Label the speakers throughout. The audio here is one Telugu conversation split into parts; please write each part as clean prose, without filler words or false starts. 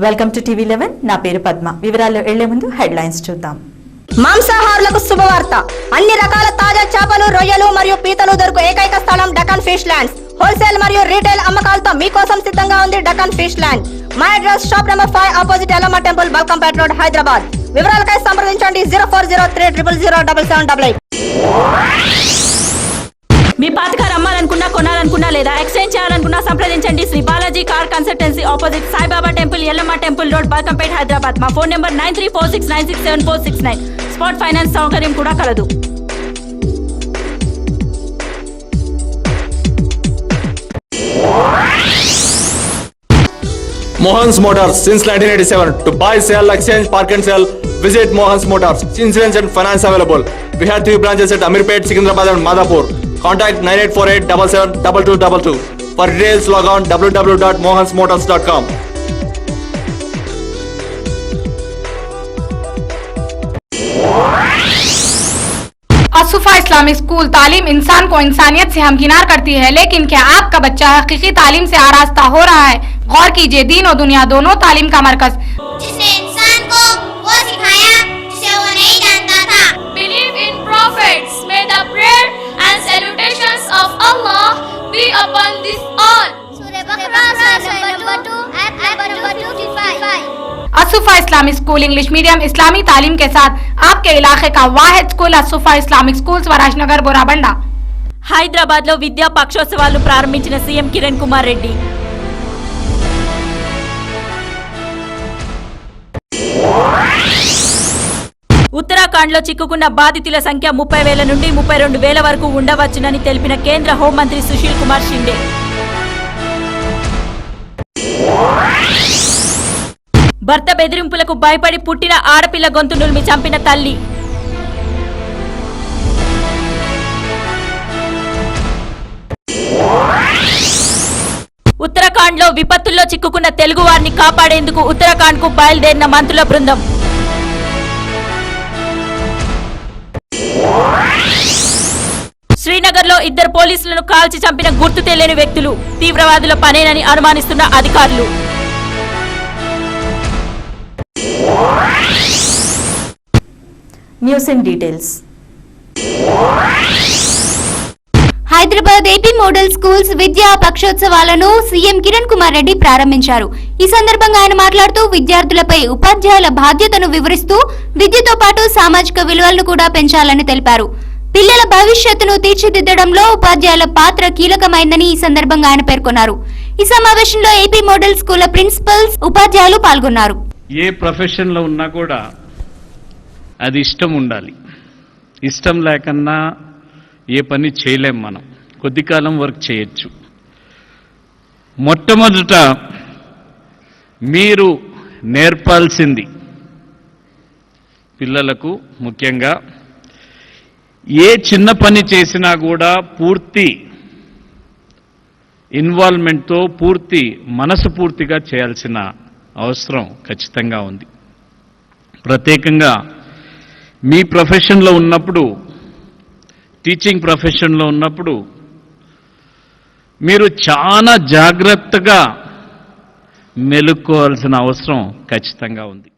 Speaker 1: వెల్కమ్ టు టీవీ 11 నా పేరు పద్మ. వివరాల్లో వెళ్లే ముందు హెడ్లైన్స్ చూద్దాం.
Speaker 2: మాంసాహారులకు శుభవార్త. అన్ని రకాల తాజా చేపలు, రొయ్యలు మరియు పీతలు దొరుకు ఏకైక స్థలం డకాన్ ఫిష్ ల్యాండ్స్. హోల్సేల్ మరియు రీటైల్ అమ్మకాలతో మీకోసం సిద్ధంగా ఉంది Deccan fish land. My address shop number 5 opposite Yellamma temple, Balkampet road, Hyderabad. వివరాలకై సంప్రదించండి 0403000088.
Speaker 3: మీ పాత కార్ అమ్మాలనుకున్నా, కొనాలనుకున్నా లేదా ఎక్స్చేంజ్ చేయాలనుకున్నా సంప్రదించండి Shri Balaji car consultancy, opposite Saibaba temple, Yellamma temple road, Balkampet, Hyderabad. మా ఫోన్ నెంబర్ 9346967469. స్పాట్ ఫైనాన్స్ సౌకర్యం కూడా కలదు.
Speaker 4: Mohan's Motors since 1987. To buy, sell, exchange, park and sell, visit Mohan's Motors. Insurance and finance available. We have 3 branches at Amirpet, Secunderabad and Madhapur. Contact 9848772222. For details, log on www.mohansmotors.com.
Speaker 5: Asufa Islamic school तालीम इंसान को इंसानियत से हमकिनार करती है, लेकिन क्या आपका बच्चा हकीकी तालीम से आरास्ता हो रहा है? गौर कीजिए, दीन और दुनिया दोनों तालीम का मरकज,
Speaker 6: जिसने इंसान को वो सिखाया जिसे वो नहीं जानता था.
Speaker 7: Believe in prophets. May the prayer and salutations of Allah be upon this all.
Speaker 6: सूरह बकरा number 2 ayat number 255.
Speaker 5: Asufa Islamic school English medium इस्लामी तालीम के साथ आपके इलाके का वाहिद school Asufa Islamic school Swarajnagar Borabanda.
Speaker 3: Hyderabad లో విద్యా పక్షోత్సవాలు ప్రారంభించిన సీఎం కిరణ్ కుమార్ రెడ్డి. ఉత్తరాఖండ్ లో చిక్కుకున్న బాధితుల సంఖ్య 30,000 నుండి 32,000 వరకు ఉండవచ్చునని తెలిపిన కేంద్ర హోంమంత్రి సుశీల్ కుమార్ షిండే. భర్త బెదిరింపులకు భయపడి పుట్టిన ఆడపిల్ల గొంతు నులిమి చంపిన తల్లి. ఉత్తరాఖండ్ లో విపత్తుల్లో చిక్కుకున్న తెలుగు వారిని కాపాడేందుకు ఉత్తరాఖండ్ కు బయలుదేరిన మంత్రుల బృందం. శ్రీనగర్ లో 2 పోలీసులను కాల్చి చంపిన గుర్తు తెలియని వ్యక్తులు తీవ్రవాదుల పనేనని అనుమానిస్తున్న అధికారులు.
Speaker 1: News in details.
Speaker 8: Hyderabad AP model schools విద్యా పక్షోత్సవాలను సీఎం కిరణ్ కుమార్ రెడ్డి ప్రారంభించారు. ఈ సందర్భంగా ఆయన మాట్లాడుతూ విద్యార్థులపై ఉపాధ్యాయుల బాధ్యతను వివరిస్తూ విద్యతో పాటు సామాజిక విలువలను కూడా పెంచాలని తెలిపారు. పిల్లల భవిష్యత్తును తీర్చిదిద్దడంలో ఉపాధ్యాయుల పాత్ర కీలకమైందని ఈ సందర్భంగా ఆయన పేర్కొన్నారు. ఈ సమావేశంలో ఏపీ మోడల్ స్కూళ్ల ప్రిన్సిపల్స్, ఉపాధ్యాయులు పాల్గొన్నారు.
Speaker 9: ఏ ప్రొఫెషన్ లో ఉన్నా కూడా అది ఇష్టం ఉండాలి. ఇష్టం లేకన్నా ఏ పని చేయలేం. మనం కొద్ది కాలం వర్క్ చేయొచ్చు. మొట్టమొదట మీరు నేర్పాల్సింది పిల్లలకు ముఖ్యంగా ఏ చిన్న పని చేసినా కూడా పూర్తి ఇన్వాల్వ్మెంట్తో పూర్తి మనసు పూర్తిగా చేయాల్సిన అవసరం ఖచ్చితంగా ఉంది. ప్రత్యేకంగా మీ ప్రొఫెషన్లో ఉన్నప్పుడు, టీచింగ్ ప్రొఫెషన్లో ఉన్నప్పుడు మీరు చాలా జాగ్రత్తగా మెలుక్కోవాల్సిన అవసరం ఖచ్చితంగా ఉంది.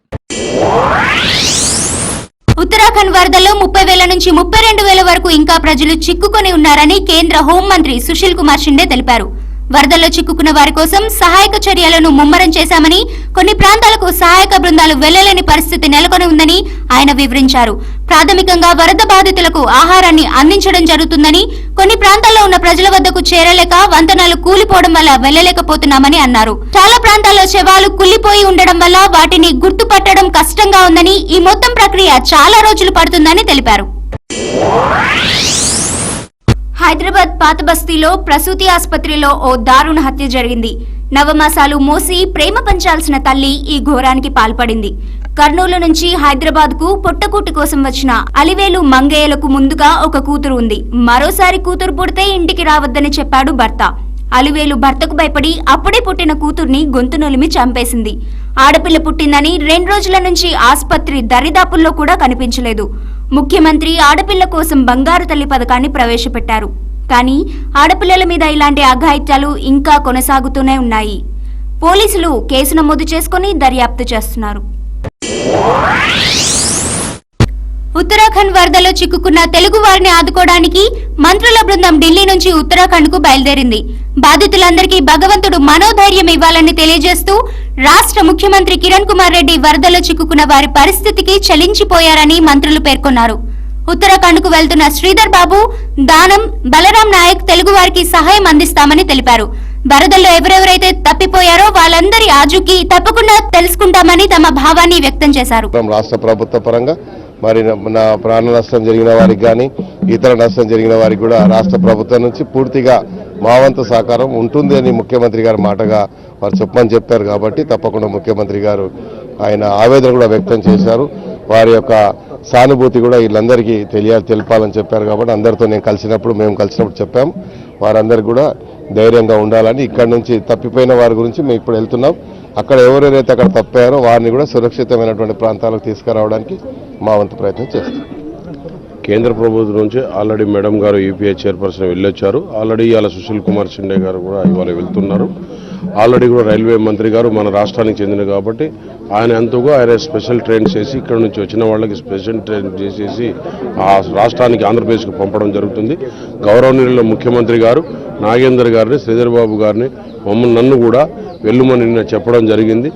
Speaker 8: ఉత్తరాఖండ్ వరదల్లో 30,000 నుంచి 32,000 వరకు ఇంకా ప్రజలు చిక్కుకొని ఉన్నారని కేంద్ర హోంమంత్రి సుశీల్ కుమార్ షిండే తెలిపారు. వరదల్లో చిక్కుకున్న వారి కోసం సహాయక చర్యలను ముమ్మరం చేశామని, కొన్ని ప్రాంతాలకు సహాయక బృందాలు వెళ్లలేని పరిస్థితి నెలకొని ఉందని ఆయన వివరించారు. ప్రాథమికంగా వరద బాధితులకు ఆహారాన్ని అందించడం జరుగుతుందని, కొన్ని ప్రాంతాల్లో ఉన్న ప్రజల వద్దకు చేరలేక వంతెనలు కూలిపోవడం వల్ల వెళ్లలేకపోతున్నామని అన్నారు. చాలా ప్రాంతాల్లో శవాలు కుళ్లిపోయి ఉండడం వల్ల వాటిని గుర్తుపట్టడం కష్టంగా ఉందని, ఈ మొత్తం ప్రక్రియ చాలా రోజులు పడుతుందని తెలిపారు. హైదరాబాద్ పాత బస్తీలో ప్రసూతి ఆసుపత్రిలో ఓ దారుణ హత్య జరిగింది. నవమాసాలు మోసి ప్రేమ పంచాల్సిన తల్లి ఈ ఘోరానికి పాల్పడింది. కర్నూలు నుంచి హైదరాబాద్ కు పొట్టకూటి కోసం వచ్చిన అలివేలు మంగయ్యలకు ముందుగా ఒక కూతురు ఉంది. మరోసారి కూతురు పుడితే ఇంటికి రావద్దని చెప్పాడు భర్త. అలివేలు భర్తకు భయపడి అప్పుడే పుట్టిన కూతుర్ని గొంతు నొలిమి చంపేసింది. ఆడపిల్ల పుట్టిందని 2 రోజుల నుంచి ఆసుపత్రి దరిదాపుల్లో కూడా కనిపించలేదు. ముఖ్యమంత్రి ఆడపిల్ల కోసం బంగారు తల్లి పథకాన్ని ప్రవేశపెట్టారు. కానీ ఆడపిల్లల మీద ఇలాంటి అఘాయిత్యాలు ఇంకా కొనసాగుతూనే ఉన్నాయి. పోలీసులు కేసు నమోదు చేసుకుని దర్యాప్తు చేస్తున్నారు. ఉత్తరాఖండ్ వరదలో చిక్కుకున్న తెలుగు వారిని ఆదుకోవడానికి మంత్రుల బృందం ఢిల్లీ నుంచి ఉత్తరాఖండ్ కు బయలుదేరింది. బాధితులందరికీ భగవంతుడు మనోధైర్యం ఇవ్వాలని తెలియజేస్తూ రాష్ట్ర ముఖ్యమంత్రి కిరణ్ కుమార్ రెడ్డి వరదలో చిక్కుకున్న వారి పరిస్థితికి చలించిపోయారని మంత్రులు పేర్కొన్నారు. ఉత్తరాఖండ్ కు వెళ్తున్న శ్రీధర్ బాబు, దానం, బలరాం నాయక్ తెలుగు వారికి సహాయం అందిస్తామని తెలిపారు. వరదల్లో ఎవరెవరైతే తప్పిపోయారో వాళ్ళందరి ఆచూకీ తప్పకుండా తెలుసుకుంటామని తమ భావాన్ని వ్యక్తం చేశారు.
Speaker 10: రాష్ట్ర ప్రభుత్వ పరంగా మరి నా ప్రాణ నష్టం జరిగిన వారికి కానీ ఇతర నష్టం జరిగిన వారికి కూడా రాష్ట్ర ప్రభుత్వం నుంచి పూర్తిగా మా వంతు సహకారం ఉంటుంది అని ముఖ్యమంత్రి గారు మాటగా వారు చెప్పమని చెప్పారు. కాబట్టి తప్పకుండా ముఖ్యమంత్రి గారు ఆయన ఆవేదన కూడా వ్యక్తం చేశారు. వారి యొక్క సానుభూతి కూడా వీళ్ళందరికీ తెలపాలని చెప్పారు. కాబట్టి అందరితో మేము కలిసినప్పుడు చెప్పాం. వారందరికీ కూడా ధైర్యంగా ఉండాలని, ఇక్కడ నుంచి తప్పిపోయిన వారి గురించి మేము ఇప్పుడు వెళ్తున్నాం. అక్కడ ఎవరెవరైతే అక్కడ తప్పారో వారిని కూడా సురక్షితమైనటువంటి ప్రాంతాలకు తీసుకురావడానికి మా వంతు ప్రయత్నం చేస్తాం.
Speaker 11: కేంద్ర ప్రభుత్వం నుంచి ఆల్రెడీ మేడం గారు యూపీఏ చైర్పర్సన్ వెళ్ళొచ్చారు. ఆల్రెడీ ఇవాళ సుశీల్ కుమార్ షిండే గారు కూడా ఇవాళ వెళ్తున్నారు. ఆల్రెడీ కూడా రైల్వే మంత్రి గారు మన రాష్ట్రానికి చెందిన కాబట్టి ఆయన స్పెషల్ ట్రైన్ చేసి ఇక్కడ నుంచి వచ్చిన వాళ్ళకి స్పెషల్ ట్రైన్ చేసేసి ఆ రాష్ట్రానికి ఆంధ్రప్రదేశ్కి పంపడం జరుగుతుంది. గౌరవనీయుల ముఖ్యమంత్రి గారు నాగేందర్ గారిని, శ్రీధర్ బాబు గారిని, నన్ను కూడా వెళ్లుమని చెప్పడం జరిగింది.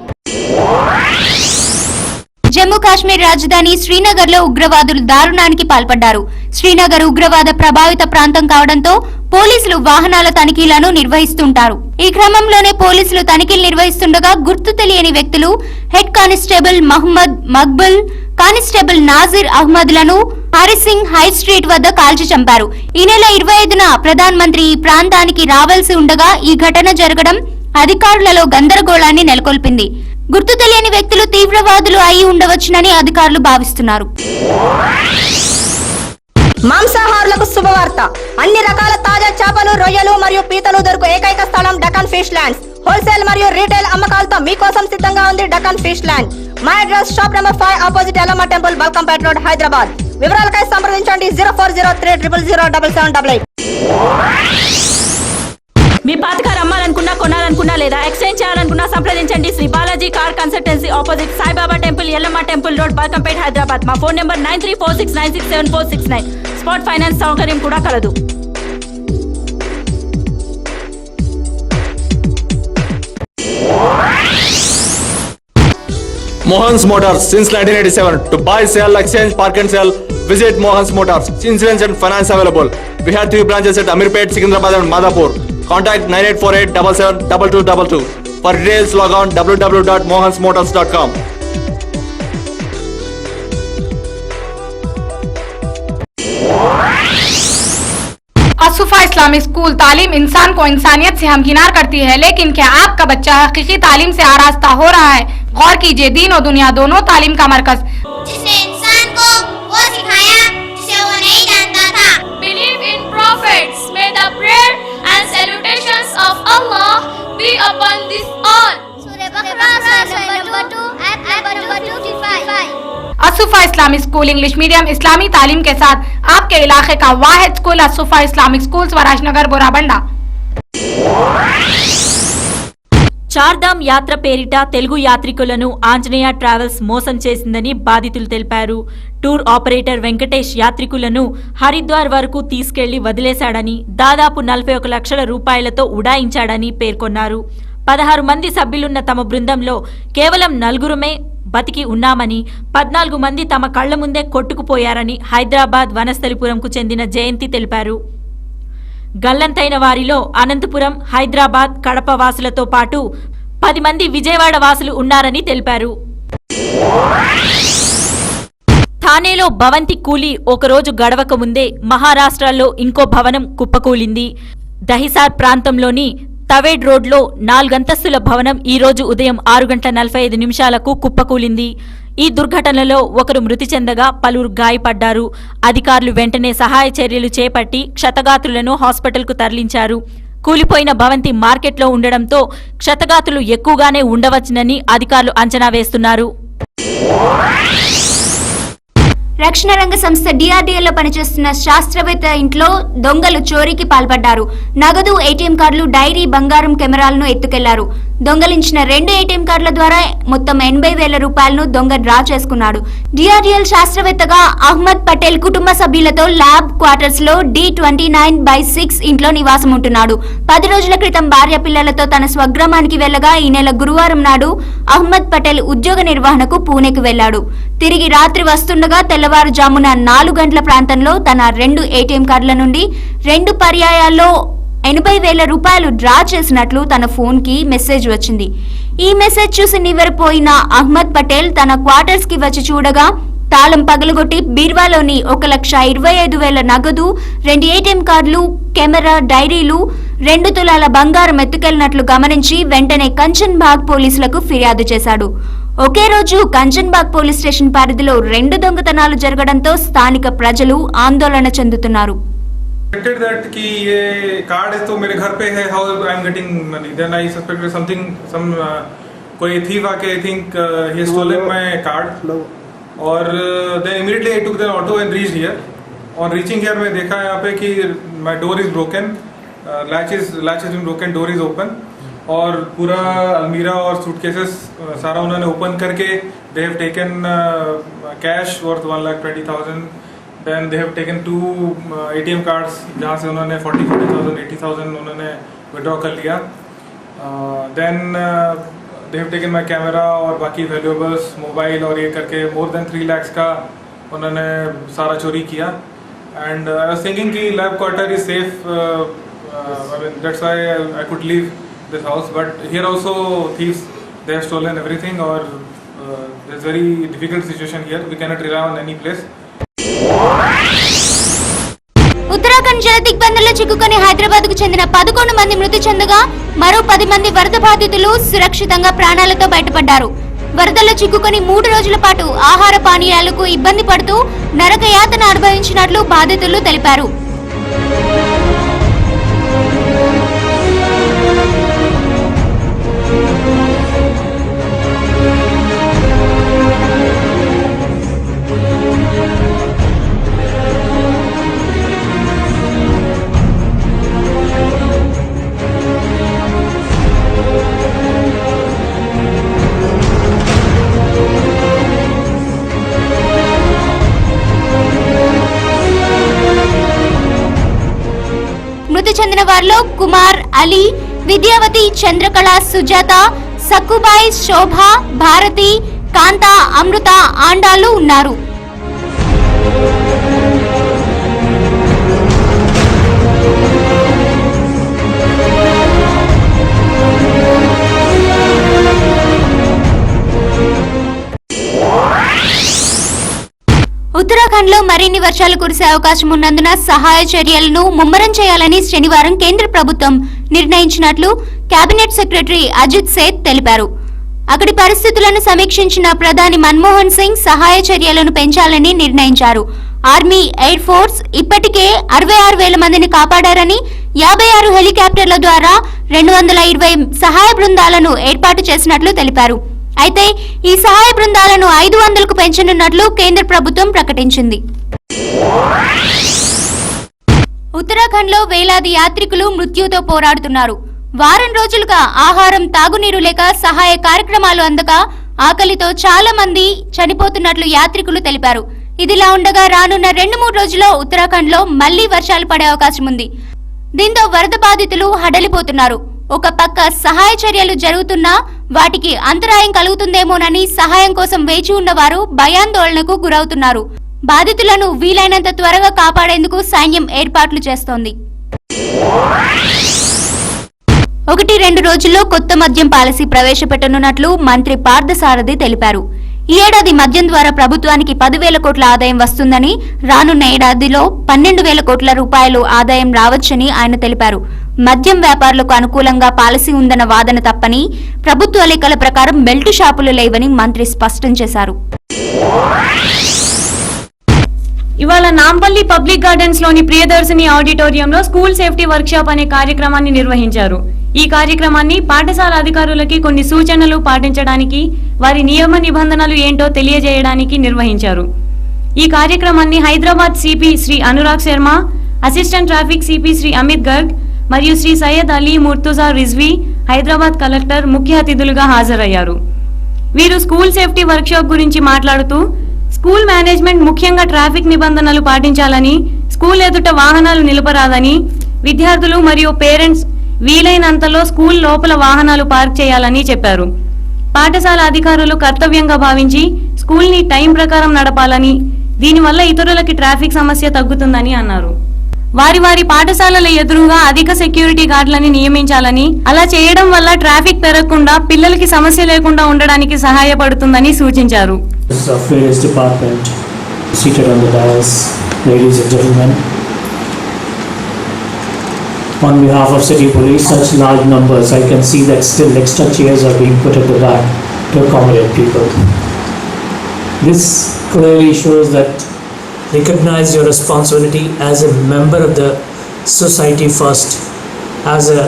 Speaker 8: జమ్మూ కాశ్మీర్ రాజధాని శ్రీనగర్ లో ఉగ్రవాదులు దారుణానికి పాల్పడ్డారు. శ్రీనగర్ ఉగ్రవాద ప్రభావిత ప్రాంతం కావడంతో పోలీసులు వాహనాల తనిఖీలను నిర్వహిస్తుంటారు. ఈ క్రమంలోనే పోలీసులు తనిఖీలు నిర్వహిస్తుండగా గుర్తు తెలియని వ్యక్తులు head constable Mohammed Maqbool, constable Nazir Ahmed లను హరిసింగ్ హై స్ట్రీట్ వద్ద కాల్చి చంపారు. ఈ నెల 25న ప్రధాన మంత్రి ఈ ప్రాంతానికి రావాల్సి ఉండగా ఈ ఘటన జరగడం అధికారులలో గందరగోళాన్ని నెలకొల్పింది. గుర్తు తెలియని వ్యక్తులు తీవ్రవాదులు అయి ఉండవచ్చునని అధికారులు భావిస్తున్నారు.
Speaker 2: మాంసాహారులకు శుభవార్త. అన్ని రకాల తాజా చేపలు, రొయ్యలు మరియు పీతలు దొరుకు ఏకైక స్థలం డకాన్ ఫిష్ ల్యాండ్స్. హోల్సేల్ మరియు రీటైల్ అమ్మకాలతో మీకోసం సిద్ధంగా ఉంది డకాన్ ఫిష్ ల్యాండ్. మా address shop number 5 opposite Yellamma temple, Balkampet road, Hyderabad. వివరాలకై సంప్రదించండి 0403000088.
Speaker 3: మీ పాత కార్ అమ్మాలనుకున్నా, కొనాలనుకున్నా లేదా ఎక్స్చేంజ్ చేయాలనుకున్నా సంప్రదించండి Shri Balaji car consultancy, opposite Saibaba temple, Yellamma temple road, Balkampet, Hyderabad. మా ఫోన్ నెంబర్ 9346967469. స్పాట్ ఫైనాన్స్ సౌకర్యం కూడా కలదు.
Speaker 4: Mohan's Motors since 1987. To buy, sell, exchange, park and sell, visit Mohan's Motors. Insurance and finance available. We have 3 branches at Amirpet, Secunderabad and Madhapur. Contact 9848772222. For details, log on www.mohansmotors.com.
Speaker 5: Asufa Islamic school तालीम इंसान को इंसानियत से हमकिनार करती है, लेकिन क्या आपका बच्चा हकीकी तालीम से आरास्ता हो रहा है? गौर कीजिए, दीन और दुनिया दोनों तालीम का मरकज।
Speaker 6: जिसने इंसान को वो सिखाया जिसे वो नहीं जानता था.
Speaker 7: Believe in prophets. May the prayer and salutations of Allah be upon this all.
Speaker 6: Surah Baqarah number 2 and number 255.
Speaker 5: Asufa Islamic school English medium इस्लामी तालीम के साथ आपके इलाके का वाहिद school Asufa Islamic school, Swarajnagar, Borabanda.
Speaker 3: Chardham యాత్ర పేరిట తెలుగు యాత్రికులను ఆంజనేయ ట్రావెల్స్ మోసం చేసిందని బాధితులు తెలిపారు. టూర్ ఆపరేటర్ వెంకటేష్ యాత్రికులను హరిద్వార్ వరకు తీసుకెళ్లి వదిలేశాడని, దాదాపు 41 లక్షల రూపాయలతో ఉడాయించాడని పేర్కొన్నారు. 16 మంది సభ్యులున్న తమ బృందంలో కేవలం 4 బతికి ఉన్నామని, 14 మంది తమ కళ్ల ముందే కొట్టుకుపోయారని హైదరాబాద్ వనస్థలిపురంకు చెందిన జయంతి తెలిపారు. గల్లంతైన వారిలో అనంతపురం, హైదరాబాద్, కడప వాసులతో పాటు 10 మంది విజయవాడ వాసులు ఉన్నారని తెలిపారు. థానేలో భవంతి కూలి ఒకరోజు గడవక ముందే మహారాష్ట్రలో ఇంకో భవనం కుప్పకూలింది. దహిసార్ ప్రాంతంలోని తవేడ్ రోడ్లో 4 అంతస్తుల భవనం ఈ రోజు ఉదయం 6:45 కుప్పకూలింది. ఈ దుర్ఘటనలో ఒకరు మృతి చెందగా పలువురు గాయపడ్డారు. అధికారులు వెంటనే సహాయ చర్యలు చేపట్టి క్షతగాత్రులను హాస్పిటల్కు తరలించారు. కూలిపోయిన భవంతి మార్కెట్లో ఉండడంతో క్షతగాత్రులు ఎక్కువగానే ఉండవచ్చునని అధికారులు అంచనా వేస్తున్నారు.
Speaker 8: రక్షణ రంగ సంస్థ డిఆర్డీఏలో పనిచేస్తున్న శాస్త్రవేత్త ఇంట్లో దొంగలు చోరీకి పాల్పడ్డారు. నగదు, ఏటీఎం కార్డులు, డైరీ, బంగారం, కెమెరాలను ఎత్తుకెళ్లారు. దొంగలించిన 2 ఏటీఎం కార్డుల ద్వారా మొత్తం 80,000 రూపాయలను దొంగ డ్రా చేసుకున్నాడు. డిఆర్డిఎల్ శాస్త్రవేత్తగా అహ్మద్ పటేల్ కుటుంబ సభ్యులతో ల్యాబ్ క్వార్టర్స్ లో D29/6 ఇంట్లో నివాసం ఉంటున్నాడు. 10 రోజుల క్రితం భార్య పిల్లలతో తన స్వగ్రామానికి వెళ్లగా ఈ నెల గురువారం నాడు అహ్మద్ పటేల్ ఉద్యోగ నిర్వహణకు పూణేకు వెళ్లాడు. తిరిగి రాత్రి వస్తుండగా తెల్లవారుజామున 4 గంటల ప్రాంతంలో తన 2 ఏటీఎం కార్డుల నుండి 2 పర్యాయాల్లో 80,000 రూపాయలు డ్రా చేసినట్లు తన ఫోన్ కి మెసేజ్ వచ్చింది. ఈ మెసేజ్ చూసి నివ్వెరపోయిన అహ్మద్ పటేల్ తన క్వార్టర్స్ కి వచ్చి చూడగా తాళం పగలగొట్టి బీర్వాలోని 1,25,000 నగదు, 2 ఏటీఎం కార్డులు, కెమెరా, డైరీలు, 2 తులాల బంగారం ఎత్తుకెళ్లినట్లు గమనించి వెంటనే కంచన్బాగ్ పోలీసులకు ఫిర్యాదు చేశాడు. ఒకే రోజు కంచన్బాగ్ పోలీస్ స్టేషన్ పరిధిలో 2 దొంగతనాలు జరగడంతో స్థానిక ప్రజలు ఆందోళన చెందుతున్నారు.
Speaker 12: that कि ये कार्ड तो मेरे घर पे है, how I am getting money, then I suspected something, some कोई thief आके I think he has stolen my card और then immediately I took the auto and reached here. On reaching here मैं देखा यहाँ पे कि my door is broken, latch has been broken, door is open और पूरा अलमीरा और सूटकेसेस सारा उन्होंने ओपन करके they have taken cash worth 1,20,000. Then they have taken 2 ATM cards जहाँ से उन्होंने 40,000, 80,000 उन्होंने विड्रॉ कर लिया. Then they have taken my camera और बाकी वैल्यूएबल्स, मोबाइल और ये करके more than 3 lakhs का उन्होंने सारा चोरी किया. And I was thinking कि lab quarter is safe. I mean that's why I could leave this house. But here also thieves, they have stolen everything or there's very difficult situation here. We cannot rely on any place.
Speaker 8: Uttarakhand జల దిగ్బంధంలో చిక్కుకొని హైదరాబాద్ కు చెందిన 11 మంది మృతి చెందగా మరో 10 మంది వరద బాధితులు సురక్షితంగా ప్రాణాలతో బయటపడ్డారు. వరదల్లో చిక్కుకొని 3 రోజుల పాటు ఆహార పానీయాలకు ఇబ్బంది పడుతూ నరక యాతన అనుభవించినట్లు బాధితులు తెలిపారు. మృతి చెందిన వారిలో కుమార్, అలీ, విద్యావతి, చంద్రకళ, సుజాత, సక్కుబాయ్, శోభ, భారతి, కాంత, అమృత, ఆండాలు ఉన్నారు. ఉత్తరాఖండ్ లో మరిన్ని వర్షాలు కురిసే అవకాశం ఉన్నందున సహాయ చర్యలను ముమ్మరం చేయాలని శనివారం కేంద్ర ప్రభుత్వం నిర్ణయించినట్లు కేబినెట్ సెక్రటరీ అజిత్ సేత్ తెలిపారు. అక్కడి పరిస్థితులను సమీక్షించిన ప్రధాని మన్మోహన్ సింగ్ సహాయ చర్యలను పెంచాలని నిర్ణయించారు. ఆర్మీ, ఎయిర్ ఫోర్స్ ఇప్పటికే 66,000 మందిని కాపాడారని 56 హెలికాప్టర్ల ద్వారా 220 సహాయ బృందాలను ఏర్పాటు చేసినట్లు తెలిపారు. అయితే ఈ సహాయ బృందాలను 500కు పెంచనున్నట్లు కేంద్ర ప్రభుత్వం ప్రకటించింది. ఉత్తరాఖండ్ లో వేలాది యాత్రికులు మృత్యుతో పోరాడుతున్నారు. వారం రోజులుగా ఆహారం, తాగునీరు లేక సహాయ కార్యక్రమాలు అందక ఆకలితో చాలా మంది చనిపోతున్నట్లు యాత్రికులు తెలిపారు. ఇదిలా ఉండగా రానున్న 2-3 రోజుల్లో ఉత్తరాఖండ్ లో మళ్లీ వర్షాలు పడే అవకాశం ఉంది. దీంతో వరద బాధితులు హడలిపోతున్నారు. ఒక పక్క సహాయ చర్యలు జరుగుతున్నా వాటికి అంతరాయం కలుగుతుందేమోనని సహాయం కోసం వేచి ఉన్నవారు భయాందోళనకు గురవుతున్నారు. బాధితులను వీలైనంత త్వరగా కాపాడేందుకు సైన్యం ఏర్పాట్లు చేస్తోంది. 1-2 రోజుల్లో కొత్త మద్యం పాలసీ ప్రవేశపెట్టనున్నట్లు మంత్రి పార్థసారథి తెలిపారు. ఈ ఏడాది మద్యం ద్వారా ప్రభుత్వానికి 10,000 కోట్ల ఆదాయం వస్తుందని, రానున్న ఏడాదిలో 12,000 కోట్ల రూపాయలు ఆదాయం రావచ్చని ఆయన తెలిపారు. మద్యం వ్యాపారులకు అనుకూలంగా పాలసీ ఉందన్న వాదన తప్పని, ప్రభుత్వ లెక్కల ప్రకారం బెల్ట్ షాపులు లేవని మంత్రి స్పష్టం చేశారు.
Speaker 3: ఇవాళ నాంపల్లి పబ్లిక్ గార్డెన్స్ లోని ప్రియదర్శిని ఆడిటోరియంలో స్కూల్ సేఫ్టీ వర్క్షాప్ అనే కార్యక్రమాన్ని నిర్వహించారు. ఈ కార్యక్రమాన్ని పాఠశాల అధికారులకి కొన్ని సూచనలు పాటించడానికి, వారి నియమ నిబంధనలు ఏంటో తెలియజేయడానికి నిర్వహించారు. ఈ కార్యక్రమాన్ని Hyderabad CP Shri Anurag Sharma, assistant traffic CP Shri Amit Garg మరియు శ్రీ సయ్యద్ అలీ ముర్తుజా రిజ్వీ, హైదరాబాద్ కలెక్టర్ ముఖ్య అతిథులుగా హాజరయ్యారు. వీరు స్కూల్ సేఫ్టీ వర్క్షాప్ గురించి మాట్లాడుతూ స్కూల్ మేనేజ్మెంట్ ముఖ్యంగా ట్రాఫిక్ నిబంధనలు పాటించాలని, స్కూల్ ఎదుట వాహనాలు నిలపరాదని, విద్యార్థులు మరియు పేరెంట్స్ వీలైనంతలో స్కూల్ లోపల వాహనాలు పార్క్ చేయాలని చెప్పారు. పాఠశాల అధికారులు కర్తవ్యంగా భావించి స్కూల్ ని టైం ప్రకారం నడపాలని, దీనివల్ల ఇతరులకి ట్రాఫిక్ సమస్య తగ్గుతుందని అన్నారు. వారి పాఠశాలల ఎదురుగా అధిక సెక్యూరిటీ గార్డులని నియమించాలని, అలా చేయడం వల్ల ట్రాఫిక్ పెరగకుండా పిల్లలకి సమస్య లేకుండా ఉండడానికి సహాయపడుతుందని సూచించారు.
Speaker 13: On behalf of City Police, such large numbers, I can see that still extra chairs are being put at the back to accommodate people. This clearly shows that recognize your responsibility as a member of the society first, as a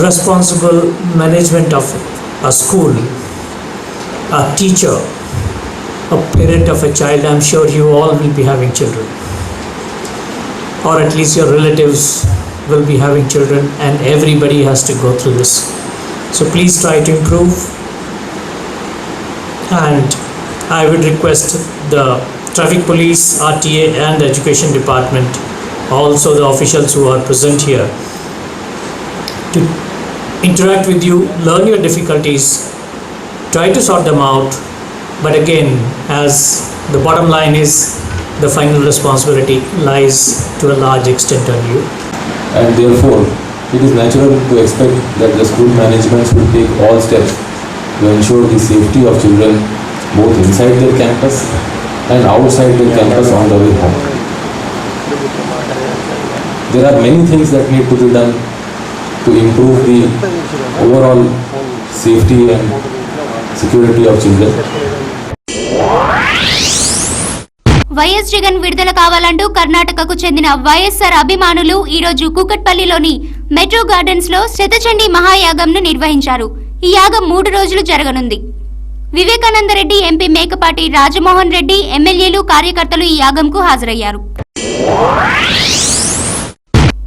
Speaker 13: responsible management of a school, a teacher, a parent of a child. I'm sure you all will be having children, or at least your relatives will be having children, and everybody has to go through this. So please try to improve, and I would request the Traffic Police, RTA and the Education Department, also the officials who are present here, to interact with you, learn your difficulties, try to sort them out, but again, as the bottom line is, the final responsibility lies to a large extent on you.
Speaker 14: And therefore, it is natural to expect that the school management should take all steps to ensure the safety of children both inside their campus and outside their campus on the way home. There are many things that need to be done to improve the overall safety and security of children.
Speaker 8: YS Jagan విడుదల కావాలంటూ కర్ణాటకకు చెందిన వైఎస్ఆర్ అభిమానులు ఈ రోజు కూకట్పల్లిలోని మెట్రో గార్డెన్స్ లో శతచండీ మహాయాగంను నిర్వహించారు. ఈ యాగం 3 రోజులు జరగనుంది. వివేకానంద రెడ్డి, ఎంపీ మేకపాటి రాజమోహన్ రెడ్డి, ఎమ్మెల్యేలు, కార్యకర్తలు ఈ యాగంకు హాజరయ్యారు.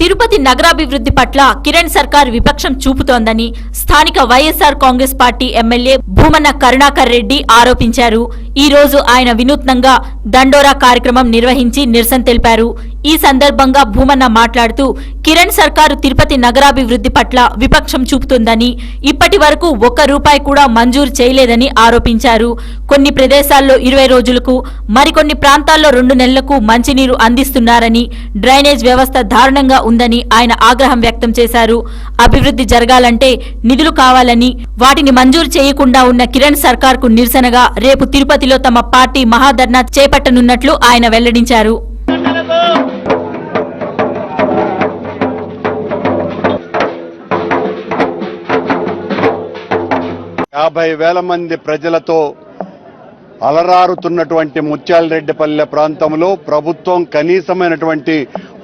Speaker 3: తిరుపతి నగరాభివృద్ధి పట్ల కిరణ్ సర్కార్ విపక్షం చూపుతోందని స్థానిక వైఎస్ఆర్ కాంగ్రెస్ పార్టీ ఎమ్మెల్యే భూమన కరుణాకర్ రెడ్డి ఆరోపించారు. ఈ రోజు ఆయన వినూత్నంగా దండోరా కార్యక్రమం నిర్వహించి నిరసన తెలిపారు. ఈ సందర్భంగా భూమన్న మాట్లాడుతూ కిరణ్ సర్కారు తిరుపతి నగరాభివృద్ధి పట్ల విపక్షం చూపుతుందని, ఇప్పటి వరకు ₹1 కూడా మంజూరు చేయలేదని ఆరోపించారు. కొన్ని ప్రదేశాల్లో 20 రోజులకు, మరికొన్ని ప్రాంతాల్లో 2 నెలలకు మంచినీరు అందిస్తున్నారని, డ్రైనేజ్ వ్యవస్థ దారుణంగా ఉందని ఆయన ఆగ్రహం వ్యక్తం చేశారు. అభివృద్ధి జరగాలంటే నిధులు కావాలని, వాటిని మంజూరు చేయకుండా ఉన్న కిరణ్ సర్కార్కు నిరసనగా రేపు తిరుపతిలో తమ పార్టీ మహాధర్నా చేపట్టనున్నట్లు ఆయన వెల్లడించారు.
Speaker 15: 50,000 మంది ప్రజలతో అలరారుతున్నటువంటి ముత్యాలరెడ్డిపల్లె ప్రాంతంలో ప్రభుత్వం కనీసమైనటువంటి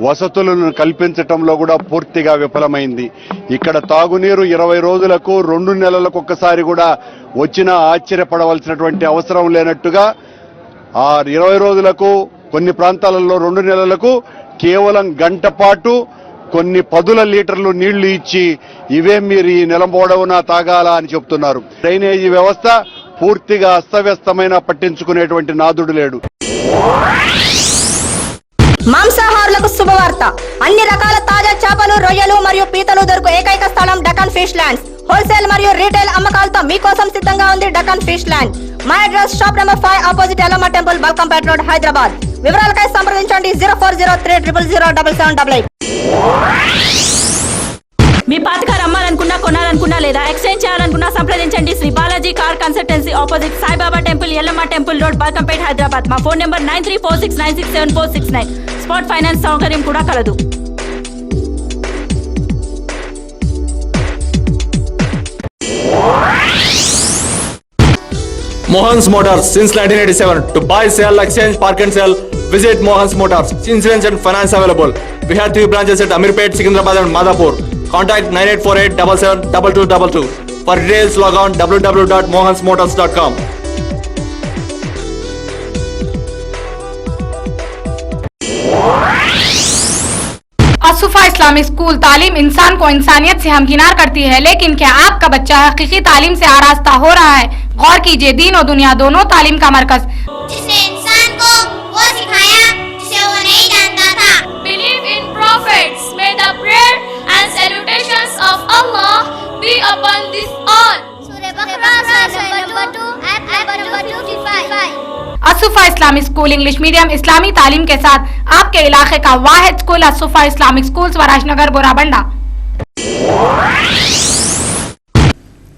Speaker 15: వసతులను కల్పించటంలో కూడా పూర్తిగా విఫలమైంది. ఇక్కడ తాగునీరు 20 రోజులకు 2 నెలలకు ఒక్కసారి కూడా వచ్చినా ఆశ్చర్యపడవలసినటువంటి అవసరం లేనట్టుగా ఆ 20 రోజులకు, కొన్ని ప్రాంతాలలో 2 నెలలకు కేవలం గంట పాటు కొన్ని 10 లీటర్లు నీళ్లు ఇచ్చి ఇవే మీరు ఈ నెల పొడవునా తాగాల అని చెప్తున్నారు. డ్రైనేజీ వ్యవస్థ పూర్తిగా అస్తవ్యస్తమైన పట్టించుకునేటువంటి నాదుడు లేడు.
Speaker 2: మాంసాహారులకు శుభవార్త. అన్ని రకాల తాజా చేపలు, రొయ్యలు మరియు పీతలు దొరుకు ఏకైక స్థలం డకాన్ ఫిష్ ల్యాండ్స్. హోల్సేల్ మరియు రీటైల్ అమ్మకాలతో మీకోసం సిద్ధంగా ఉంది డకాన్ ఫిష్ ల్యాండ్. మా address shop number 5 opposite Yellamma temple, Balkampet road, Hyderabad. వివరాలకై సంప్రదించండి 0403000088.
Speaker 3: మీ పాత కార్ అమ్మాలనుకున్నా, కొనాలనుకున్నా లేదా ఎక్స్చేంజ్ చేయాలనుకున్నా సంప్రదించండి Shri Balaji car consultancy, opposite Saibaba temple, Yellamma temple road, Balkampet, Hyderabad. మా ఫోన్ నెంబర్ 9346967469. స్పాట్ ఫైనాన్స్ సౌకర్యం కూడా కలదు.
Speaker 4: Mohan's Motors since 1987. To buy, sell, exchange, park and sell, visit Mohan's Motors. Insurance and finance available. We have 3 branches at Amirpet, Secunderabad and Madhapur. Contact 9848772222. For details, log on www.mohansmotors.com.
Speaker 5: Asuf Asufa Islamic school तालीम इंसान को इंसानियत से हमकिनार करती है, लेकिन क्या आपका बच्चा हकीकी तालीम से आरास्ता हो रहा है? गौर कीजिए, दीन और दुनिया दोनों तालीम का मरकज।
Speaker 6: जिसने इंसान को वो सिखाया जिसे वो नहीं जानता था।
Speaker 7: Believe in prophets. May the prayer and salutations of Allah be upon this all.
Speaker 5: Asufa Islamic school English medium इस्लामी तालीम के साथ आपके इलाके का वाहिद school Asufa Islamic school Swarajnagar Borabanda.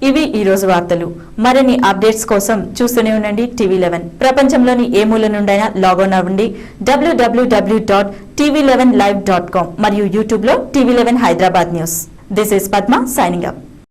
Speaker 1: ఇవి ఈ రోజు వార్తలు. మరిన్ని అప్డేట్స్ కోసం చూస్తూనే ఉండండి TV11. ప్రపంచంలోని ఏ మూల నుండైనా లాగిన్ అవ్వండి www.tv11live.com మరియు యూట్యూబ్ లో TV11 Hyderabad news. This is Padma signing up.